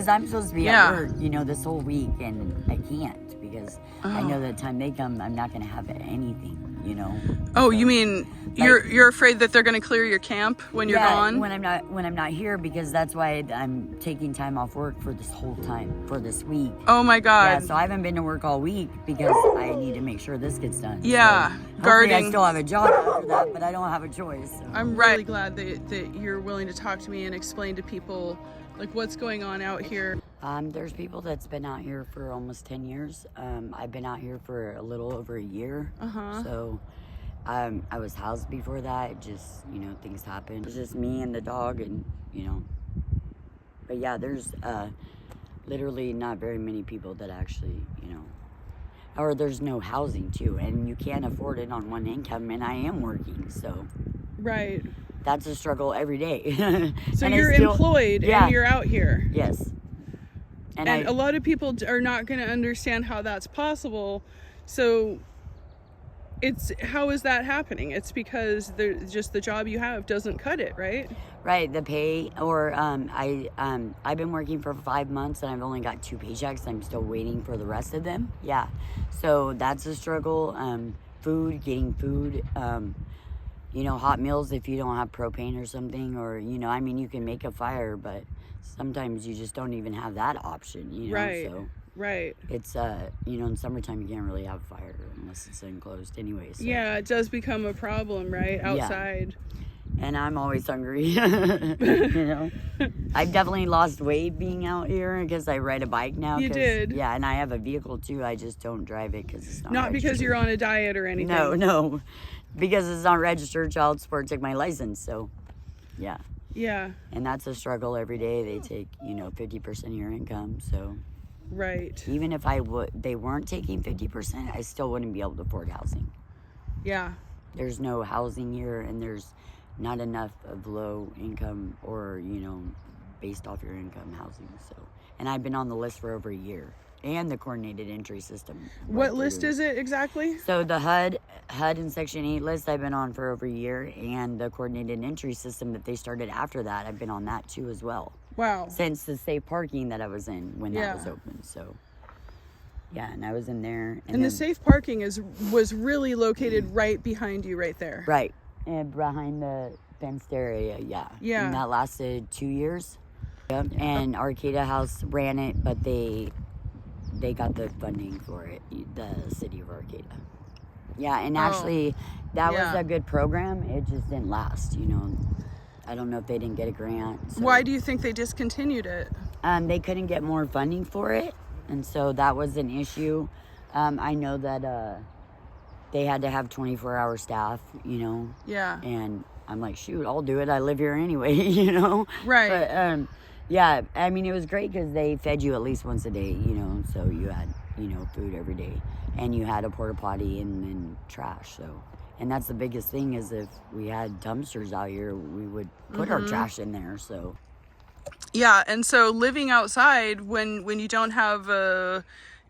because I'm supposed to be at work, you know, this whole week, and I can't because I know that time they come, I'm not going to have anything, you know. Oh, so, you mean like, you're afraid that they're going to clear your camp when you're gone? when I'm not here, because that's why I'm taking time off work for this whole time, for this week. Oh my God. Yeah, so I haven't been to work all week because I need to make sure this gets done. Yeah, so guarding. I still have a job after that, but I don't have a choice. So. I'm really glad that you're willing to talk to me and explain to people like what's going on out here. There's people that's been out here for almost 10 years. I've been out here for a little over a year. So I was housed before that. It just, you know, things happen. It's just me and the dog, and, you know. But yeah, there's literally not very many people that actually, you know, or there's no housing too, and you can't afford it on one income, and I am working, so. Right. That's a struggle every day. So you're employed and you're out here. Yes. And a lot of people are not going to understand how that's possible. So how is that happening? It's because just the job you have doesn't cut it, right? Right, the pay, or I've been working for 5 months and I've only got 2 paychecks. I'm still waiting for the rest of them. Yeah, so that's a struggle. Getting food, you know, hot meals if you don't have propane or something, or, you know, I mean, you can make a fire, but sometimes you just don't even have that option, you know. Right. So right. It's you know, in summertime you can't really have a fire unless it's enclosed anyway. So. Yeah, it does become a problem, right? Outside. Yeah. And I'm always hungry. You know, I've definitely lost weight being out here because I ride a bike now. You did. Yeah, and I have a vehicle too. I just don't drive it because it's not because you're on a diet or anything. No, because it's not registered. Child support took my license, so yeah. Yeah. And that's a struggle every day. They take, you know, 50% of your income, so. Right. Even if they weren't taking 50%, I still wouldn't be able to afford housing. Yeah. There's no housing here, and there's not enough of low income or, you know, based off your income housing. So, and I've been on the list for over a year, and the coordinated entry system. What list is it exactly? So the HUD and Section 8 list I've been on for over a year, and the coordinated entry system that they started after that, I've been on that too as well. Wow. Since the safe parking that I was in when that was open. So yeah, and I was in there. And the safe parking was really located right behind you right there. Right. And behind the fenced area, yeah. Yeah. And that lasted 2 years. Yep. And Arcata House ran it, but they got the funding for it, the city of Arcata. Yeah, and actually that was a good program. It just didn't last, you know. I don't know if they didn't get a grant. So. Why do you think they discontinued it? They couldn't get more funding for it, and so that was an issue. I know that they had to have 24-hour staff, you know. Yeah. And I'm like, shoot, I'll do it. I live here anyway, you know. Right. But yeah, I mean, it was great because they fed you at least once a day, you know. So you had, you know, food every day, and you had a porta potty and then trash. So, and that's the biggest thing is if we had dumpsters out here, we would put our trash in there. So. Yeah, and so living outside when you don't have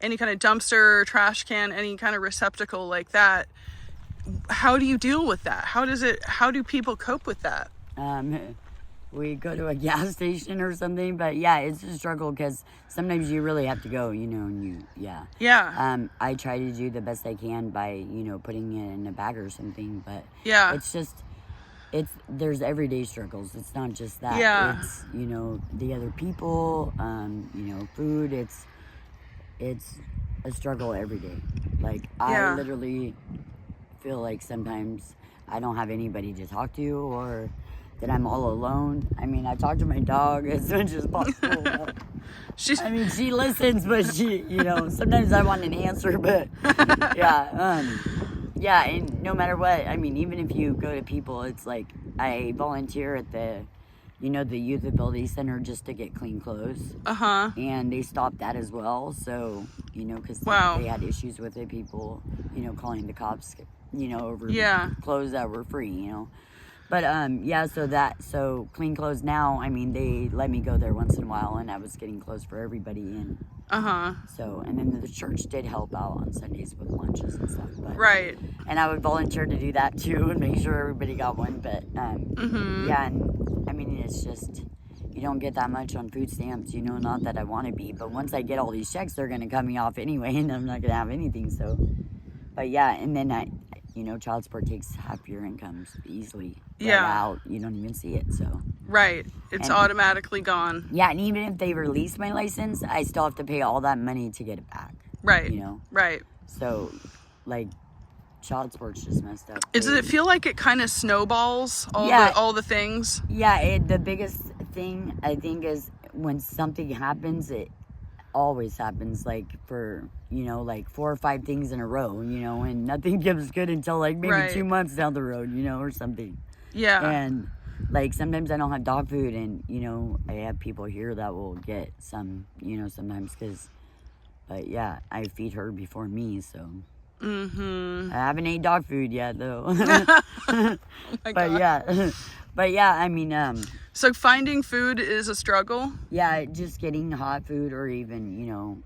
any kind of dumpster, trash can, any kind of receptacle like that, how do you deal with that? How do people cope with that? We go to a gas station or something, but yeah, it's a struggle because sometimes you really have to go, you know, and Yeah. I try to do the best I can by, you know, putting it in a bag or something, but yeah, it's just, there's everyday struggles. It's not just that. Yeah. It's, you know, the other people, you know, food. It's a struggle every day. Like, I literally feel like sometimes I don't have anybody to talk to, or that I'm all alone. I mean, I talk to my dog as much as possible. But, I mean, she listens, but she, you know, sometimes I want an answer, but yeah, and no matter what, I mean, even if you go to people, it's like I volunteer at the, you know, the youth ability center just to get clean clothes. And they stopped that as well. So, you know, because they had issues with it, people, you know, calling the cops, you know, over clothes that were free, you know. But so clean clothes now, I mean, they let me go there once in a while, and I was getting clothes for everybody, and so, and then the church did help out on Sundays with lunches and stuff, but and I would volunteer to do that too and make sure everybody got one. But yeah, and I mean, it's just, you you don't get that much on food stamps, you know, not that I want to be, but once I get all these checks, they're going to cut me off anyway, and I'm not going to have anything, so, but yeah, and then you know, child support takes half your incomes easily. Yeah. Out, you don't even see it, so. Right, it's automatically gone. Yeah, and even if they release my license, I still have to pay all that money to get it back. Right, you know? Right. So, like, child support's just messed up. Does it feel like it kind of snowballs all the things? Yeah, the biggest thing I think is when something happens, it always happens, like for, you know, like 4 or 5 things in a row, you know, and nothing gets good until like maybe 2 months down the road, you know, or something. Yeah. And like sometimes I don't have dog food, and you know, I have people here that will get some, you know, sometimes but yeah, I feed her before me, so. I haven't ate dog food yet, though. Oh my God. But yeah, I mean, so finding food is a struggle? Yeah, just getting hot food, or even, you know,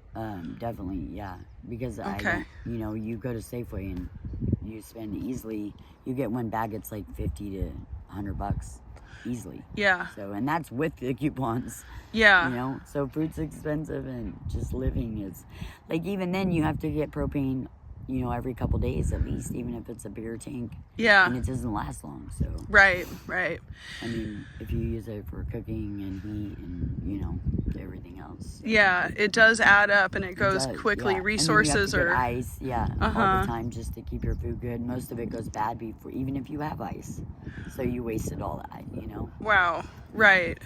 definitely, yeah. Because I don't, you know, you go to Safeway and you spend easily, you get one bag, it's like $50 to $100 easily. Yeah. So, and that's with the coupons. Yeah. You know, so food's expensive, and just living is, like, even then you have to get propane, you know, every couple days at least, even if it's a bigger tank. Yeah. And it doesn't last long, so. Right. I mean, if you use it for cooking and heat and, you know, everything else. So. Yeah, it does add up, and it goes quickly. Yeah. Resources and then you have to get ice, all the time, just to keep your food good. Most of it goes bad before, even if you have ice. So you wasted all that, you know. Wow. Right.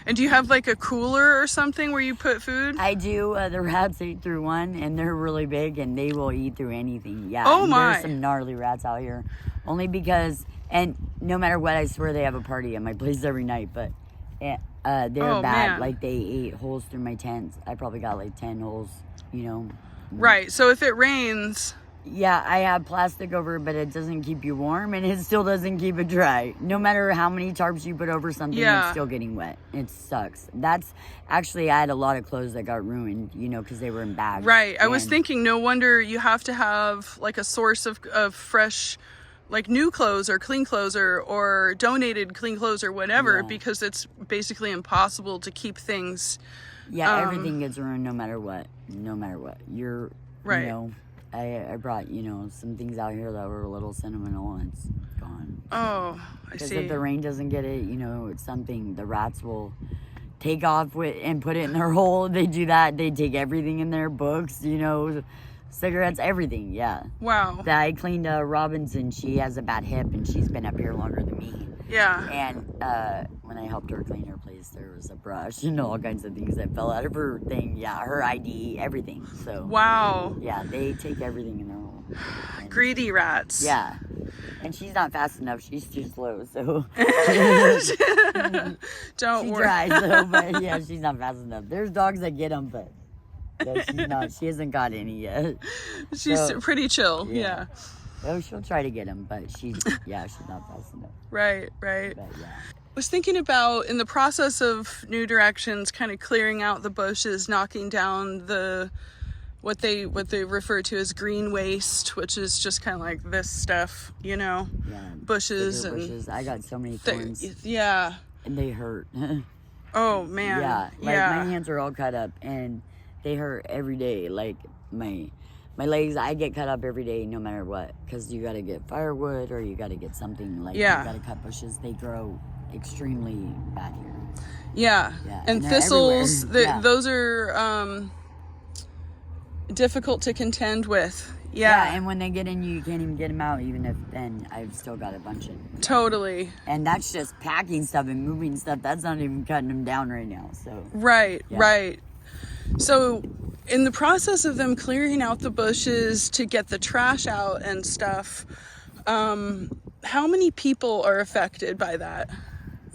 And do you have like a cooler or something where you put food? I do. The rats ate through one, and they're really big, and they will eat through anything. Yeah. Oh my. There's some gnarly rats out here. Only because, and no matter what, I swear they have a party at my place every night, but they're bad. Man. Like, they ate holes through my tent. I probably got like 10 holes, you know. Right. So if it rains... Yeah, I have plastic over it, but it doesn't keep you warm, and it still doesn't keep it dry. No matter how many tarps you put over something, it's still getting wet. It sucks. That's actually, I had a lot of clothes that got ruined, you know, because they were in bags. Right. I was thinking, no wonder you have to have like a source of fresh, like new clothes or clean clothes or donated clean clothes or whatever, because it's basically impossible to keep things. Yeah, everything gets ruined no matter what. No matter what. You're, right. You know, I brought, you know, some things out here that were a little sentimental, and it's gone. Oh, I see. Because if the rain doesn't get it, you know, it's something the rats will take off with and put it in their hole. They do that. They take everything in their books, you know, cigarettes, everything. Yeah. Wow. I cleaned Robinson. She has a bad hip, and she's been up here longer than me. Yeah. And when I helped her clean her place, there was a brush and all kinds of things that fell out of her thing. Yeah, her ID, everything. So. Wow. Yeah, they take everything in their hole. Greedy rats. Yeah. And she's not fast enough. She's too slow, so. Don't she worry. tries, though, but yeah, she's not fast enough. There's dogs that get them, but she's not. She hasn't got any yet. She's pretty chill. Yeah. Oh, she'll try to get them, but she's not fast enough. Right. But yeah. I was thinking about, in the process of New Directions, kind of clearing out the bushes, knocking down what they refer to as green waste, which is just kind of like this stuff, you know, bushes and bushes. I got so many thorns. Yeah. And they hurt. Oh man. Yeah. My hands are all cut up, and they hurt every day. Like my legs, I get cut up every day, no matter what, because you got to get firewood, or you got to get something, like you got to cut bushes. They grow extremely bad here. Yeah. And thistles, those are difficult to contend with. Yeah. And when they get in you can't even get them out, even if then I've still got a bunch of. Totally. And that's just packing stuff and moving stuff. That's not even cutting them down right now. So. Right. So in the process of them clearing out the bushes to get the trash out and stuff, how many people are affected by that?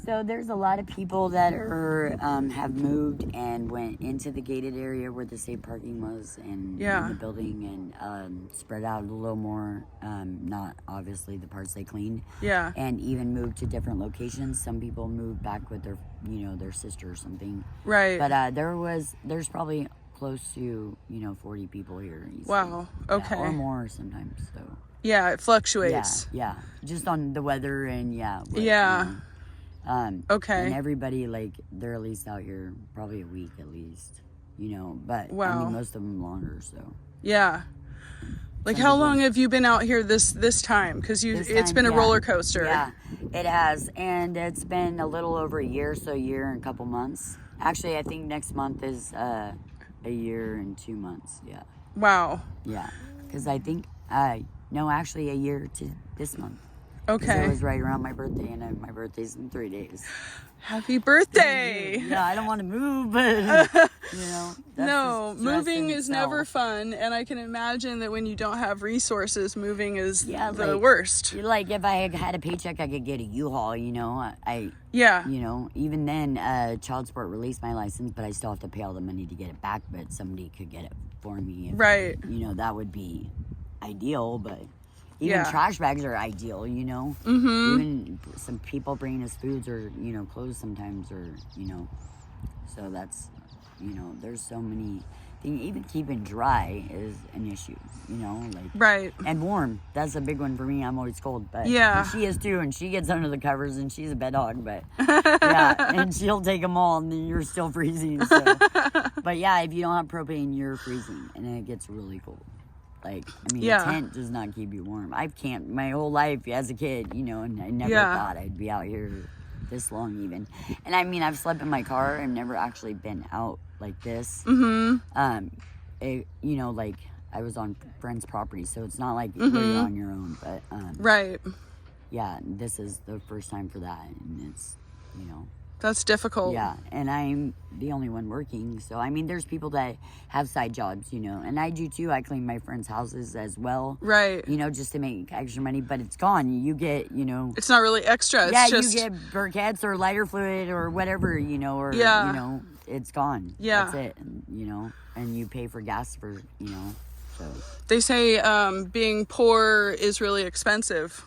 So there's a lot of people that are have moved and went into the gated area where the safe parking was, and in the building, and spread out a little more. Not obviously the parts they cleaned. Yeah. And even moved to different locations. Some people moved back with their, you know, their sister or something. Right. But there's probably close to 40 people here. Easily. Wow. Okay. Or more sometimes. So. Yeah, it fluctuates. Yeah. Just on the weather and Okay. And everybody, like, they're at least out here probably a week at least, you know. But I Wow. mean, most of them longer. So Yeah. Like, how long have you been out here this time? Because it's been a roller coaster. Yeah, it has, and it's been a little over a year, so a year and a couple months. Actually, I think next month is a year and 2 months. Yeah. Wow. Yeah, because I think no, actually a year to this month. Okay. It was right around my birthday, and my birthday's in 3 days. Happy birthday! Yeah, I don't want to move, but you know. No, moving is never fun, and I can imagine that when you don't have resources, moving is the worst. Like if I had a paycheck, I could get a U-Haul. You know, You know, even then, child support released my license, but I still have to pay all the money to get it back. But somebody could get it for me. Right. You know, that would be ideal, but. Even trash bags are ideal, you know. Even some people bringing us foods or, you know, clothes sometimes, or, you know. So that's, you know, there's so many things. Even keeping dry is an issue, you know. Like, right. And warm. That's a big one for me. I'm always cold. But yeah. She is too, and she gets under the covers, and she's a bed hog. But, yeah, and she'll take them all, and then you're still freezing. So. But, yeah, if you don't have propane, you're freezing, and it gets really cold. Like, I mean, a tent does not keep you warm. I've camped my whole life as a kid, you know, and I never thought I'd be out here this long even. And I mean, I've slept in my car. I've never actually been out like this. You know, like, I was on friends' property, so it's not like you're on your own. But, right. Yeah, this is the first time for that, and it's, you know. That's difficult. Yeah, and I'm the only one working. So, I mean, there's people that have side jobs, you know, and I do too. I clean my friends' houses as well. Right. You know, just to make extra money, but it's gone. You get, you know. It's not really extra. It's just... you get briquettes or lighter fluid or whatever, you know, or, you know, it's gone. Yeah. That's it, and, you know, and you pay for gas for, you know, so. They say being poor is really expensive.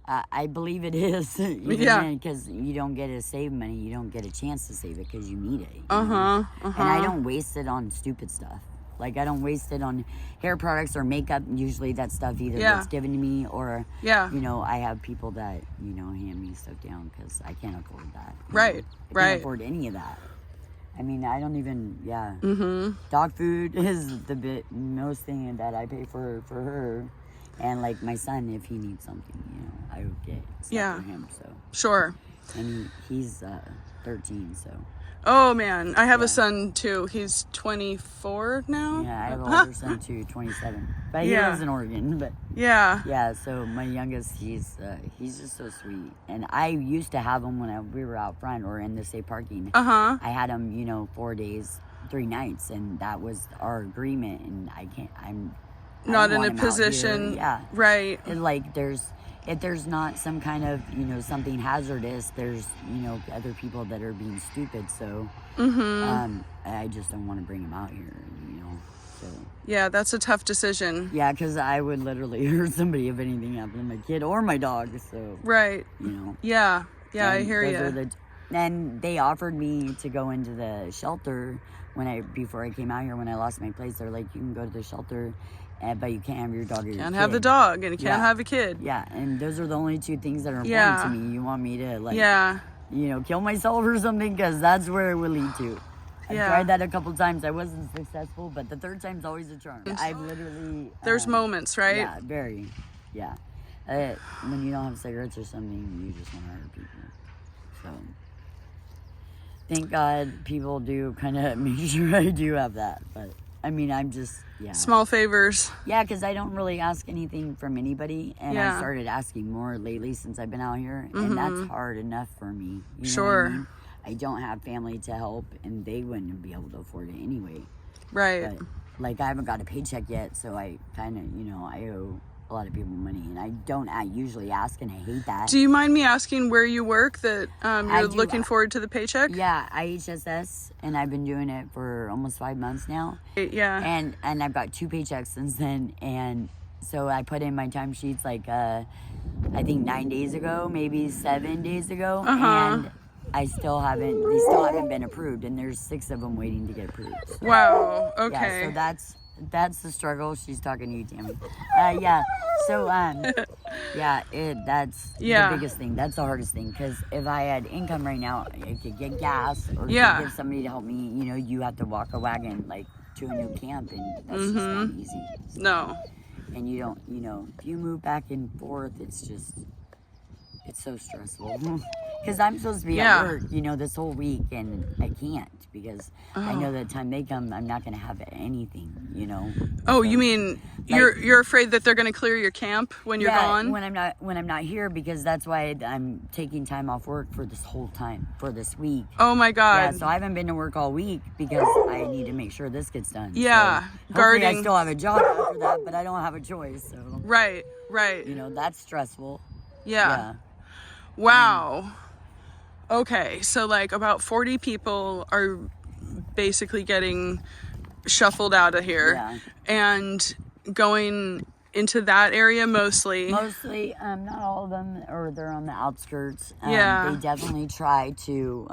I believe it is. Because you don't get to save money. You don't get a chance to save it because you need it. And I don't waste it on stupid stuff. Like, I don't waste it on hair products or makeup. Usually that stuff either gets given to me or, you know, I have people that, you know, hand me stuff down because I can't afford that. Right, I can't afford any of that. I mean, I don't even, Dog food is the most thing that I pay for her. And, like, my son, if he needs something, you know, I would get stuff for him, so. Sure. And he's 13, so. Oh, man. I have a son, too. He's 24 now? Yeah, I have an older son, too, 27. But he lives in Oregon, but. Yeah, so my youngest, he's just so sweet. And I used to have him when we were out front or in the state parking. I had him, you know, 4 days, 3 nights, and that was our agreement, and I'm not in a position, right? And like, if there's not some kind of, you know, something hazardous, there's, you know, other people that are being stupid. So, I just don't want to bring them out here, you know. So. Yeah, that's a tough decision. Yeah, because I would literally hurt somebody if anything happened to my kid or my dog. So. Right. You know. Yeah, I hear you. And they offered me to go into the shelter before I came out here. When I lost my place, they're like, you can go to the shelter. But you can't have your dog or your kid. Can't have the dog, and you can't have a kid. Yeah, and those are the only 2 things that are important to me. You want me to, like, you know, kill myself or something? Because that's where it would lead to. I've tried that a couple times. I wasn't successful, but the 3rd time's always a charm. I've literally... There's moments, right? Yeah, very. Yeah. When you don't have cigarettes or something, you just want to hurt people. So... Thank God people do kind of make sure I do have that, but... I mean, I'm just, Small favors. Yeah, because I don't really ask anything from anybody. And I started asking more lately since I've been out here. And that's hard enough for me. You know what I mean? I don't have family to help, and they wouldn't be able to afford it anyway. Right. But, like, I haven't got a paycheck yet, so I kind of, you know, I owe a lot of people money. And I don't usually ask, and I hate that. Do you mind me asking where you work that you're looking forward to the paycheck? Yeah, IHHS, and I've been doing it for almost 5 months now. Yeah. And I've got 2 paychecks since then, and so I put in my timesheets like I think 9 days ago, maybe 7 days ago, and they still haven't been approved, and there's 6 of them waiting to get approved. So. Wow. Okay. Yeah, so that's the struggle. She's talking to you, Tammy. Yeah. So, that's the biggest thing. That's the hardest thing. Because if I had income right now, I could get gas or could get somebody to help me. You know, you have to walk a wagon like to a new camp, and that's just not easy. So, no. And you don't, you know, if you move back and forth, it's so stressful. Because I'm supposed to be at work, you know, this whole week, and I can't because I know that time they come, I'm not going to have anything, you know. Oh, so, you mean you're afraid that they're going to clear your camp when you're gone? when I'm not here, because that's why I'm taking time off work for this whole time, for this week. Oh my God. Yeah, so I haven't been to work all week because I need to make sure this gets done. Yeah, so guarding. I still have a job after that, but I don't have a choice. So Right. you know, that's stressful. Yeah. Wow. Okay, so like about 40 people are basically getting shuffled out of here and going into that area mostly. Mostly, not all of them, or they're on the outskirts. They definitely try to,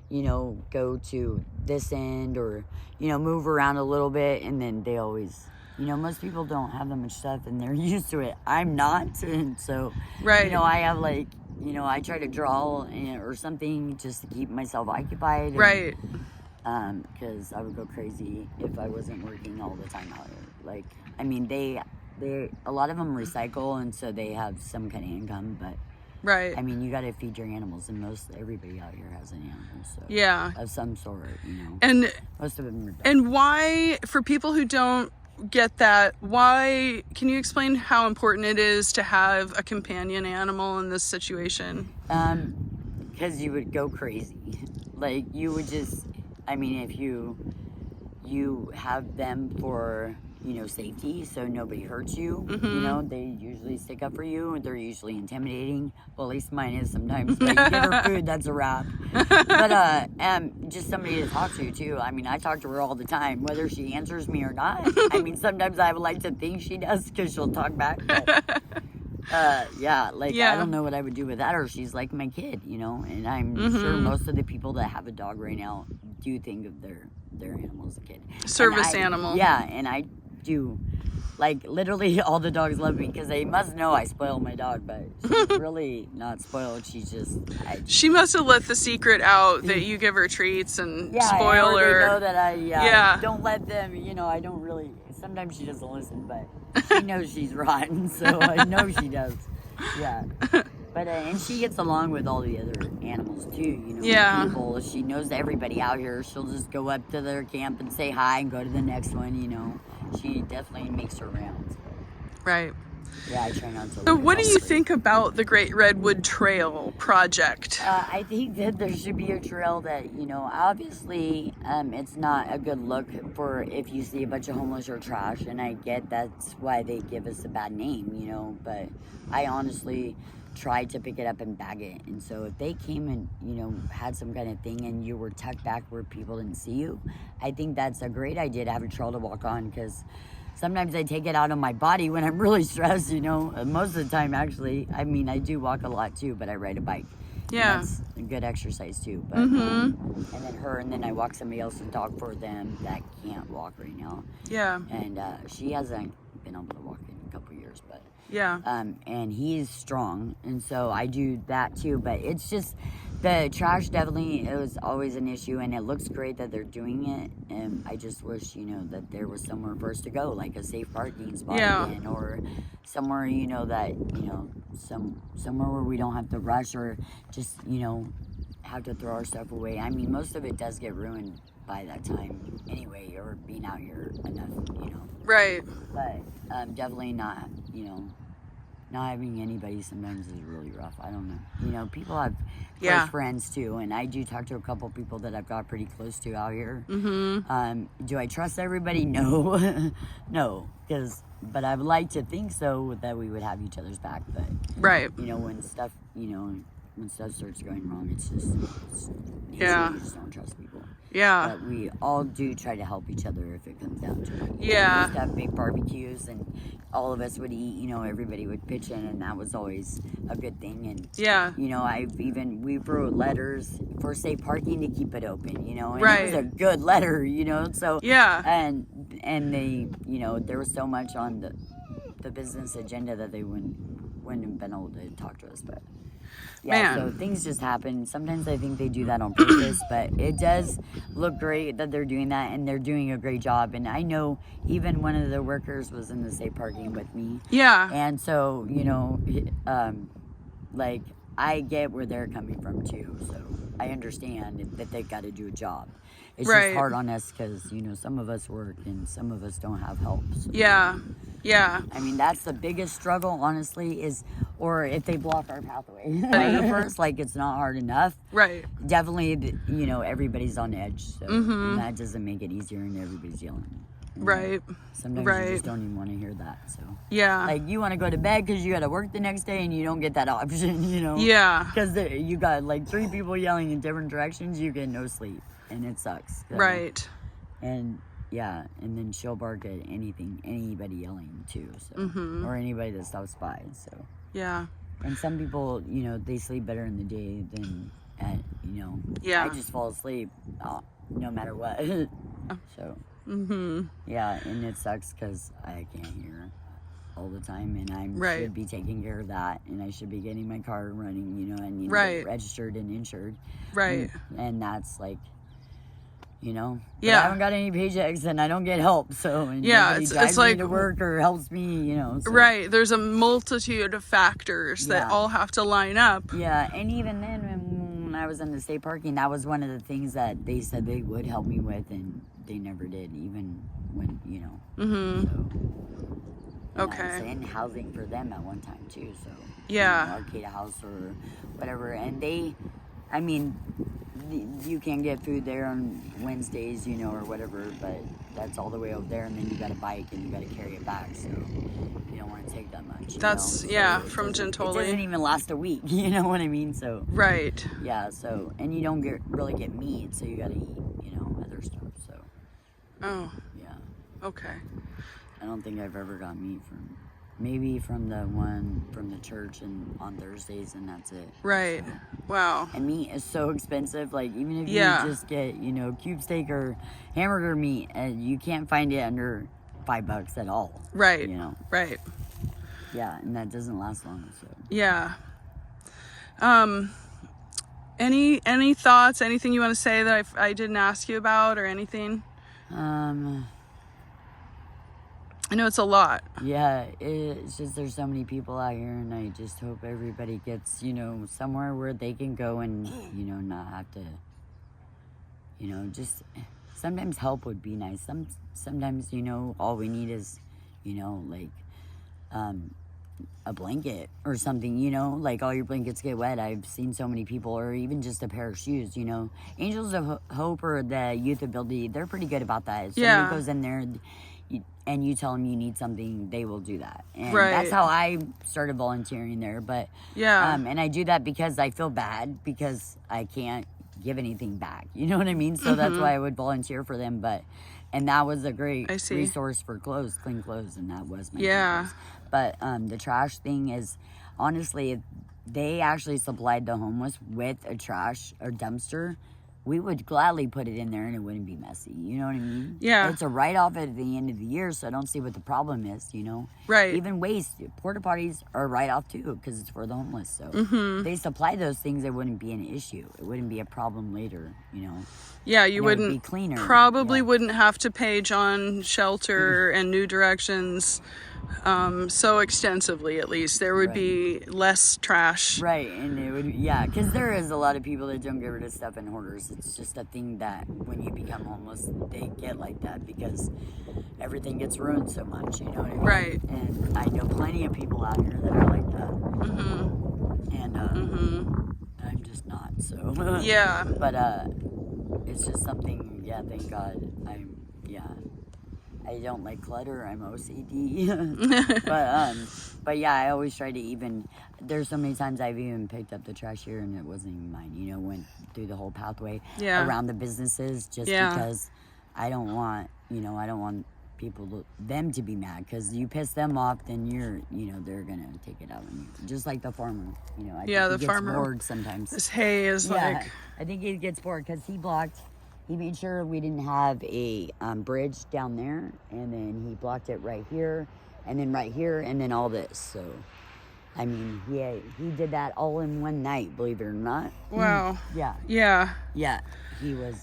you know, go to this end or, you know, move around a little bit, and then they always, you know, most people don't have that much stuff and they're used to it. I'm not, and so, you know, I have like, you know, I try to draw or something just to keep myself occupied. Right. Because I would go crazy if I wasn't working all the time out here. Like, I mean, a lot of them recycle, and so they have some kind of income, but right. I mean, you got to feed your animals, and everybody out here has an animal, so of some sort, you know. And most of them are dead. And why, for people who don't get that, why can you explain how important it is to have a companion animal in this situation? Because you would go crazy. Like, you would just, I mean, if you have them for, you know, safety, so nobody hurts you, you know, they usually stick up for you, and they're usually intimidating. Well, at least mine is sometimes. Like, give her food, that's a wrap. But just somebody to talk to too. I mean, I talk to her all the time, whether she answers me or not. I mean, sometimes I would like to think she does because she'll talk back. But, I don't know what I would do without her. She's like my kid, you know. And I'm sure most of the people that have a dog right now do think of their animal as a kid. Service animal. Yeah, and I do. Like, literally all the dogs love me because they must know I spoil my dog, but she's really not spoiled. She's just... she must have let the secret out that you give her treats and spoil her. Yeah, know that I don't let them, you know, I don't really... Sometimes she doesn't listen, but she knows she's rotten, so I know she does. Yeah. But, and she gets along with all the other animals too, you know. People. She knows everybody out here. She'll just go up to their camp and say hi and go to the next one, you know. She definitely makes her rounds. Right. Yeah, I try not to. So what do you think about the Great Redwood Trail project? I think that there should be a trail that, you know, obviously it's not a good look for if you see a bunch of homeless or trash, and I get that's why they give us a bad name, you know, but I honestly tried to pick it up and bag it. And so if they came and, you know, had some kind of thing and you were tucked back where people didn't see you, I think that's a great idea to have a trail to walk on, because sometimes I take it out on my body when I'm really stressed, you know. Most of the time, actually. I mean, I do walk a lot too, but I ride a bike. Yeah. And that's a good exercise too. But and then I walk somebody else's dog for them that can't walk right now. Yeah. And she hasn't been able to walk in a couple years, but and he's strong, and so I do that too. But it's just the trash definitely, it was always an issue, and it looks great that they're doing it. And I just wish, you know, that there was somewhere for us to go, like a safe parking spot again, or somewhere, you know, that, you know, somewhere where we don't have to rush or just, you know, have to throw our stuff away. I mean, most of it does get ruined by that time anyway, or being out here enough, you know. Right. But definitely not, you know, not having anybody sometimes is really rough. I don't know. You know, people have close friends too, and I do talk to a couple people that I've got pretty close to out here. Do I trust everybody? No. No, but I would like to think so, that we would have each other's back. But you know, when stuff starts going wrong, it's just you just don't trust people. Yeah. But we all do try to help each other if it comes down to it. Yeah. We used to have big barbecues, and all of us would eat, you know, everybody would pitch in, and that was always a good thing. And, you know, we wrote letters for safe parking to keep it open, you know, and it was a good letter, you know, so, and and they, you know, there was so much on the business agenda that they wouldn't have been able to talk to us, but yeah, so things just happen. Sometimes I think they do that on purpose, but it does look great that they're doing that, and they're doing a great job. And I know even one of the workers was in the safe parking with me. Yeah. And so, you know, like, I get where they're coming from too. So I understand that they've got to do a job. It's just hard on us because, you know, some of us work and some of us don't have help. So. Yeah. Yeah. I mean, that's the biggest struggle, honestly, is, or if they block our pathway. At first, like, it's not hard enough. Right. Definitely, you know, everybody's on edge. So and that doesn't make it easier, and everybody's yelling. Right. Sometimes you just don't even want to hear that. So yeah, like, you want to go to bed because you got to work the next day, and you don't get that option, you know. Yeah. Because you got like 3 people yelling in different directions, you get no sleep, and it sucks. So. Right. And yeah, and then she'll bark at anybody yelling too, so or anybody that stops by. So yeah. And some people, you know, they sleep better in the day than at, you know. Yeah. I just fall asleep no matter what. So yeah, and it sucks because I can't hear all the time, and I should be taking care of that, and I should be getting my car running, you know, and need to get registered and insured. Right. And that's like, you know, yeah, I haven't got any paychecks and I don't get help, so and it's like me to work or helps me, you know. So. Right, there's a multitude of factors that all have to line up. Yeah, and even then when I was in the state parking, that was one of the things that they said they would help me with, and they never did, even when, you know. So, okay. I was in housing for them at one time too, so yeah, you know, Arcata House or whatever, and they, I mean, you can get food there on Wednesdays, you know, or whatever, but that's all the way over there, and then you got a bike and you got to carry it back, so you don't want to take that much. That's, know? Yeah, so from Gentoli. It doesn't even last a week, you know what I mean? So right. Yeah, so, and you don't really get meat, so you got to eat, you know, other stuff, so. Oh. Yeah. Okay. I don't think I've ever got meat maybe from the one from the church and on Thursdays, and that's it. Right. So. Wow. And meat is so expensive. Like, even if you just get, you know, cube steak or hamburger meat, you can't find it under $5 at all. Right. You know. Right. Yeah, and that doesn't last long. So. Yeah. Any thoughts? Anything you want to say that I didn't ask you about, or anything? I know it's a lot. Yeah, it's just there's so many people out here, and I just hope everybody gets, you know, somewhere where they can go and, you know, not have to, you know, just sometimes help would be nice. Sometimes, you know, all we need is, you know, like a blanket or something, you know, like all your blankets get wet. I've seen so many people, or even just a pair of shoes, you know. Angels of Hope or the Youth Ability, they're pretty good about that. If somebody goes in there and you tell them you need something, they will do that. And that's how I started volunteering there. But and I do that because I feel bad because I can't give anything back. You know what I mean? So that's why I would volunteer for them. And that was a great resource for clothes, clean clothes, and that was my purpose. But the trash thing is, honestly, if they actually supplied the homeless with a trash or dumpster, we would gladly put it in there and it wouldn't be messy. You know what I mean? Yeah. It's a write-off at the end of the year, so I don't see what the problem is, you know? Right. Even waste, porta potties are a write-off too, because it's for the homeless. So if they supply those things, it wouldn't be an issue. It wouldn't be a problem later, you know? Yeah, you wouldn't, be cleaner. Probably wouldn't have to page on shelter and new directions so extensively, at least. There would be less trash. Right, and it would, because there is a lot of people that don't get rid of stuff in hoarders. It's just a thing that when you become homeless, they get like that because everything gets ruined so much, you know what I mean? Right. And I know plenty of people out here that are like that. And I'm just not, so. Yeah. But it's just something, thank God, I don't like clutter. I'm OCD. but yeah, I always try to even. There's so many times I've even picked up the trash here and it wasn't even mine. You know, went through the whole pathway around the businesses just because I don't want. You know, I don't want them to be mad because you piss them off, then they're gonna take it out on you. Just like the farmer. You know, I think he gets bored sometimes. This hay is like. I think he gets bored because he blocked he made sure we didn't have a bridge down there, and then he blocked it right here, and then right here, and then all this. So, I mean, he did that all in one night, believe it or not. Wow. Yeah. Yeah. Yeah. He was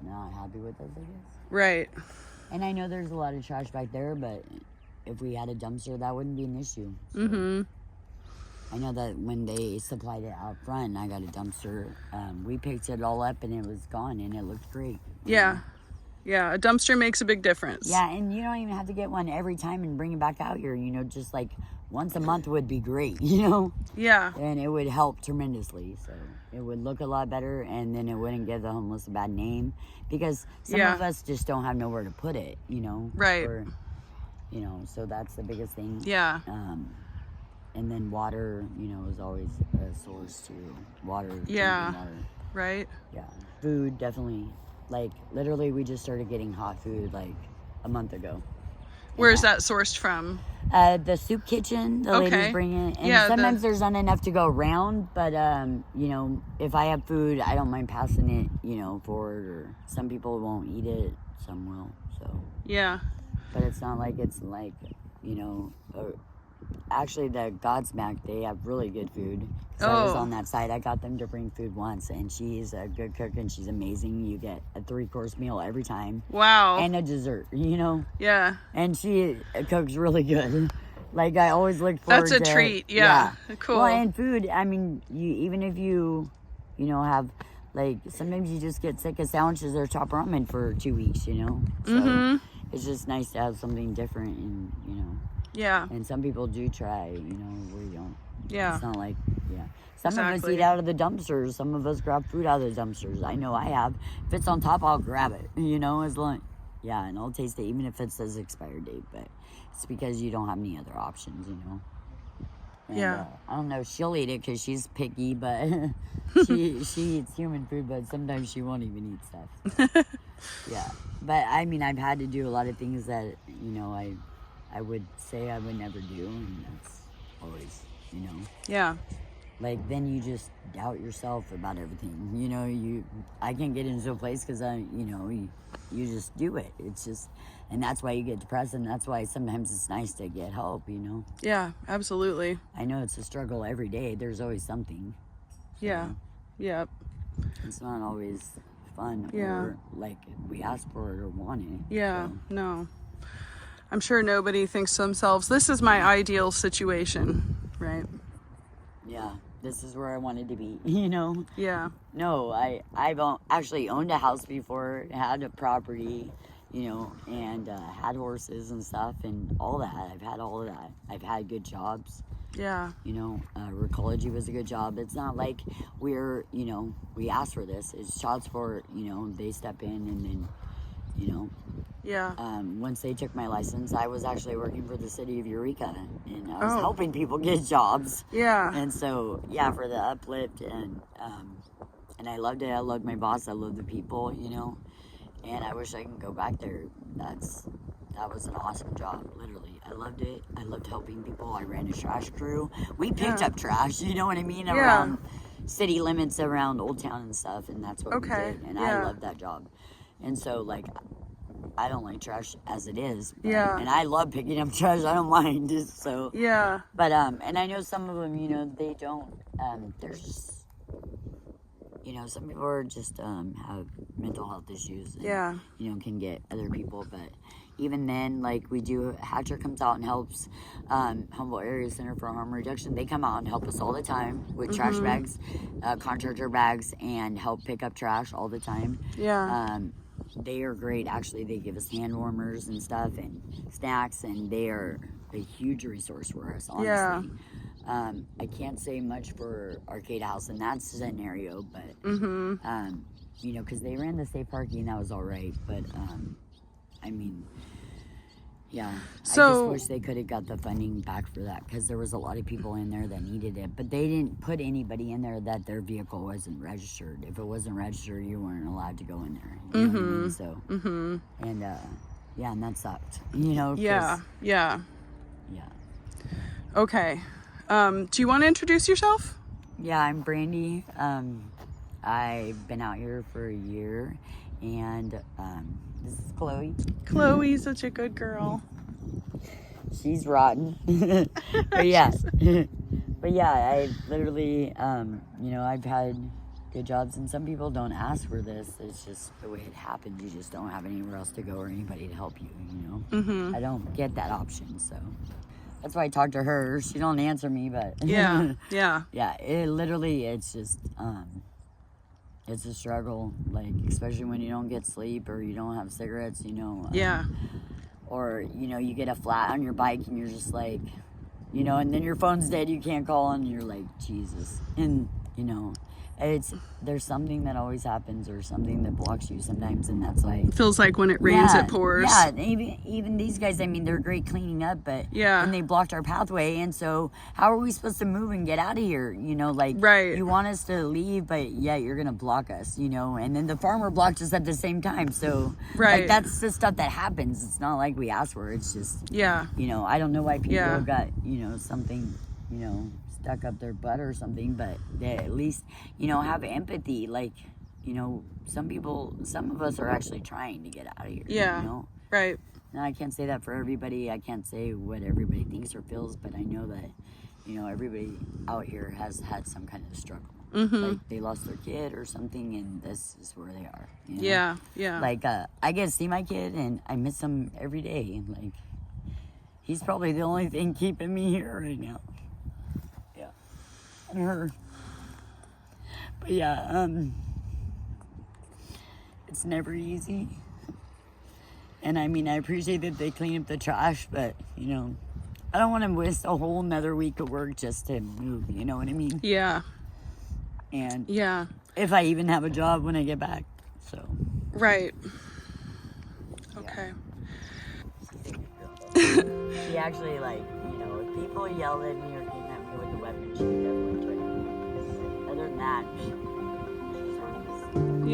not happy with us, I guess. Right. And I know there's a lot of trash back there, but if we had a dumpster, that wouldn't be an issue. So. Mm-hmm. I know that when they supplied it out front, I got a dumpster. We picked it all up and it was gone, and it looked great. Yeah. Yeah, a dumpster makes a big difference. Yeah, and you don't even have to get one every time and bring it back out here. You know, just like once a month would be great, you know? Yeah. And it would help tremendously. So it would look a lot better, and then it wouldn't give the homeless a bad name. Because some of us just don't have nowhere to put it, you know? Right. Or, you know, so that's the biggest thing. Yeah. And then water, you know, is always a source too. Water. Yeah. Water. Right. Yeah. Food, definitely. Like, literally, we just started getting hot food, like, a month ago. Where's that sourced from? The soup kitchen, the ladies bring it. And sometimes there's not enough to go around, but, you know, if I have food, I don't mind passing it, you know, forward. Or some people won't eat it, some will, so. Yeah. But it's not like it's like, you know... Actually, the Godsmack, they have really good food. So I was on that side. I got them to bring food once, and she's a good cook, and she's amazing. You get a 3-course meal every time. Wow. And a dessert, you know? Yeah. And she cooks really good. Like, I always look forward to... That's a treat, yeah. Cool. Well, and food, I mean, even if you know, have... Like, sometimes you just get sick of sandwiches or chopped ramen for 2 weeks, you know? So it's just nice to have something different, and, you know... Yeah. And some people do try, you know, we don't. Yeah. It's not like, Some of us eat out of the dumpsters. Some of us grab food out of the dumpsters. I know I have. If it's on top, I'll grab it, you know, as long, and I'll taste it, even if it says expired date. But it's because you don't have any other options, you know. And, I don't know, she'll eat it because she's picky, but she eats human food, but sometimes she won't even eat stuff. So, But, I mean, I've had to do a lot of things that, you know, I would say I would never do, and that's always, you know. Yeah. Like, then you just doubt yourself about everything. You know, I can't get into a place because you just do it. It's just, and that's why you get depressed, and that's why sometimes it's nice to get help, you know. Yeah, absolutely. I know it's a struggle every day. There's always something. So yeah. Yep. It's not always fun or like we ask for it or want it. Yeah, no. I'm sure nobody thinks to themselves, this is my ideal situation, right? Yeah, this is where I wanted to be, you know? Yeah. No, I've actually owned a house before, had a property, you know, and had horses and stuff and all that. I've had all of that. I've had good jobs. Yeah. You know, recology was a good job. It's not like we asked for this. It's child support, you know, they step in and then, you know. Yeah. Once they took my license, I was actually working for the city of Eureka, and I was helping people get jobs. Yeah. And so, for the uplift, and I loved it. I loved my boss. I loved the people, you know. And I wish I could go back there. That was an awesome job, literally. I loved it. I loved helping people. I ran a trash crew. We picked up trash, you know what I mean, around city limits, around Old Town and stuff, and that's what we did. And I loved that job. And so, like, I don't like trash as it is. But, and I love picking up trash. I don't mind. So. Yeah. But, and I know some of them, you know, they don't, there's just, you know, some people are just, have mental health issues. And, you know, can get other people. But even then, like, we do, Hatcher comes out and helps, Humboldt Area Center for Harm Reduction. They come out and help us all the time with trash bags, contractor bags, and help pick up trash all the time. Yeah. They are great. Actually, they give us hand warmers and stuff and snacks, and they are a huge resource for us, honestly. Yeah. I can't say much for Arcade House in that scenario, but, you know, because they ran the safe parking, that was all right. But, I mean, so, I just wish they could have got the funding back for that, because there was a lot of people in there that needed it. But they didn't put anybody in there that their vehicle wasn't registered. If it wasn't registered, you weren't allowed to go in there. You know what I mean? So, and and that sucked. You know? Yeah. Okay. Do you want to introduce yourself? Yeah, I'm Brandy. I've been out here for a year, And this is Chloe. Chloe's such a good girl. She's rotten. But yeah. But yeah, I literally, you know, I've had good jobs, and some people don't ask for this. It's just the way it happens. You just don't have anywhere else to go or anybody to help you, you know? Mm-hmm. I don't get that option, so that's why I talked to her. She don't answer me, but Yeah. yeah, it literally, it's just, it's a struggle, like, especially when you don't get sleep or you don't have cigarettes, you know? Yeah. Or, you know, you get a flat on your bike and you're just like, you know, and then your phone's dead, you can't call, and you're like, Jesus. And, you know, there's something that always happens, or something that blocks you sometimes, and that's like, Feels like when it rains, it pours. Yeah, even these guys, I mean, they're great cleaning up, but yeah, and they blocked our pathway, and so how are we supposed to move and get out of here? You know, like, right. You want us to leave, but yeah, you're gonna block us, you know, and then the farmer blocked us at the same time, so right, like, that's the stuff that happens. It's not like we asked for it. It's just, yeah, you know, I don't know why people got, you know, something, you know, stuck up their butt or something, but they at least, you know, have empathy. Like, you know, some of us are actually trying to get out of here. Yeah. You know? Right. Now, I can't say that for everybody. I can't say what everybody thinks or feels, but I know that, you know, everybody out here has had some kind of struggle. Mm-hmm. Like, they lost their kid or something, and this is where they are. You know? Yeah, yeah. Like, I get to see my kid, and I miss him every day. Like, he's probably the only thing keeping me here right now. Her. But yeah, it's never easy. And I mean, I appreciate that they clean up the trash, but, you know, I don't want to waste a whole nother week of work just to move, you know what I mean? Yeah. And yeah, if I even have a job when I get back, so. Right. Okay. She actually, like, you know, if people yell at me or came at me with a weapon, she would definitely try to. Other than that, she's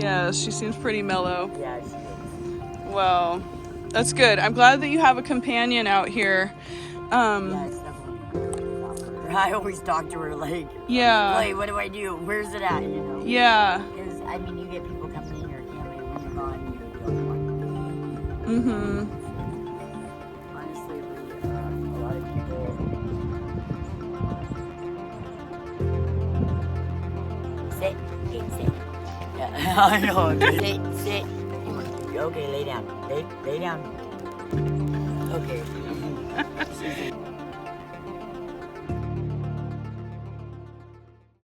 yeah, she seems pretty mellow. Yeah, she is. Well, that's good. I'm glad that you have a companion out here. Yeah, it's definitely. I always talk to her like, yeah. Like, what do I do? Where's it at? You know? Yeah. Because I mean, you get people coming in your family, and when you're gone, you don't want to. Mm-hmm. Honestly, a lot of people. Sit. Yeah, I know. Sit. Okay, lay down. Lay down. Okay.